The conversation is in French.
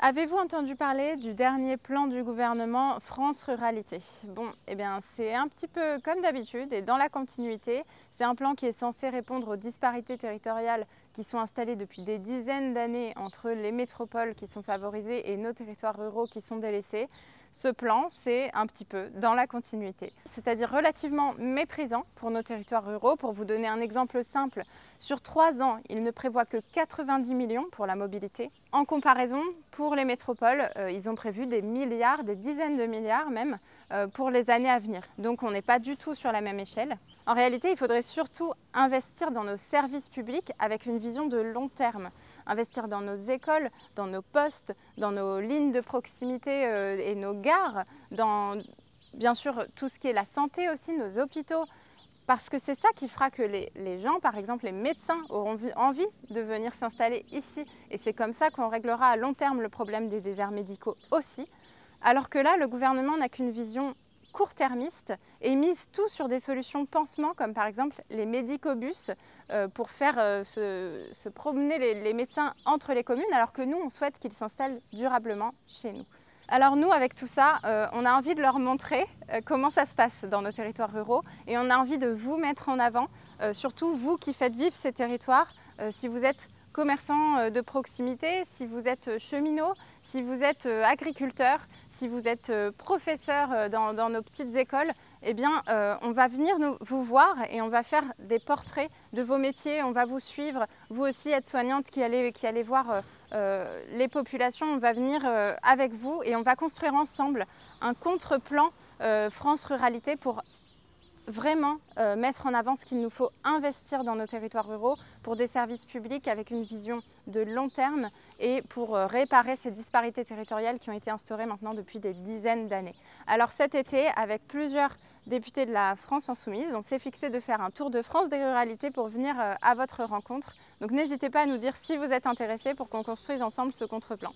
Avez-vous entendu parler du dernier plan du gouvernement France Ruralité? Bon, eh bien, c'est un petit peu comme d'habitude et dans la continuité. C'est un plan qui est censé répondre aux disparités territoriales qui sont installées depuis des dizaines d'années entre les métropoles qui sont favorisées et nos territoires ruraux qui sont délaissés. Ce plan, c'est un petit peu dans la continuité, c'est-à-dire relativement méprisant pour nos territoires ruraux. Pour vous donner un exemple simple, sur 3 ans, il ne prévoit que 90 millions pour la mobilité. En comparaison, pour les métropoles, ils ont prévu des milliards, des dizaines de milliards même, pour les années à venir. Donc on n'est pas du tout sur la même échelle. En réalité, il faudrait surtout investir dans nos services publics avec une vision de long terme. Investir dans nos écoles, dans nos postes, dans nos lignes de proximité et nos gares, dans bien sûr tout ce qui est la santé aussi, nos hôpitaux. Parce que c'est ça qui fera que les gens, par exemple les médecins, auront envie de venir s'installer ici. Et c'est comme ça qu'on réglera à long terme le problème des déserts médicaux aussi. Alors que là, le gouvernement n'a qu'une vision court-termiste et mise tout sur des solutions pansement, comme par exemple les médicobus pour faire se promener les médecins entre les communes, alors que nous, on souhaite qu'ils s'installent durablement chez nous. Alors nous, avec tout ça, on a envie de leur montrer comment ça se passe dans nos territoires ruraux et on a envie de vous mettre en avant, surtout vous qui faites vivre ces territoires, si vous êtes commerçants de proximité, si vous êtes cheminots, si vous êtes agriculteurs, si vous êtes professeurs dans nos petites écoles, eh bien, on va venir vous voir et on va faire des portraits de vos métiers, on va vous suivre, vous aussi aides-soignantes qui allez voir les populations, on va venir avec vous et on va construire ensemble un contre-plan France Ruralité pour vraiment mettre en avant ce qu'il nous faut investir dans nos territoires ruraux pour des services publics avec une vision de long terme et pour réparer ces disparités territoriales qui ont été instaurées maintenant depuis des dizaines d'années. Alors cet été, avec plusieurs députés de la France Insoumise, on s'est fixé de faire un tour de France des ruralités pour venir à votre rencontre. Donc n'hésitez pas à nous dire si vous êtes intéressés pour qu'on construise ensemble ce contre-plan.